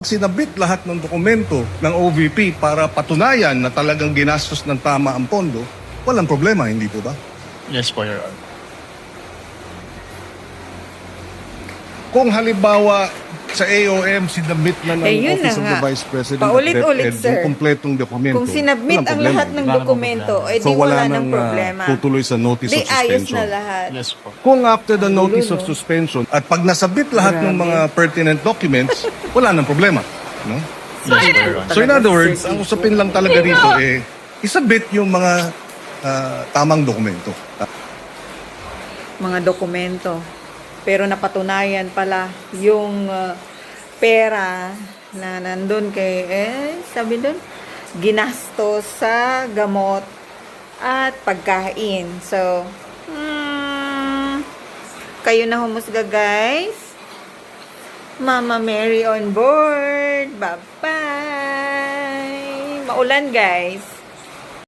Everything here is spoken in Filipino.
Sinabit lahat ng dokumento ng OVP para patunayan na talagang ginastos ng tama ang pondo, walang problema, hindi po ba? Yes po, Your Honor. Kung halimbawa sa AOM sinabit na ng Yun Office na of the nga. Vice President Paulit-ulit, DepEd sir. yung kompletong dokumento, Kung sinabmit walang ang problema. lahat ng Wala namang dokumento, problema. eh So di wala wala nang ng problema. tutuloy sa notice Di of ayos suspension. na lahat. Yes po. Kung after the notice of no? suspension at pag nasabit lahat ng Grabe. mga pertinent documents, wala nang problema. No? Yes po, Your Honor. So in other words, ang usapin lang talaga rito isabit yung mga tamang dokumento. Mga dokumento. Pero napatunayan pala yung pera na nandun kay, sabi dun, ginastos sa gamot at pagkain. So, kayo na humusga, guys. Mama Mary on board. Bye-bye. Maulan, guys.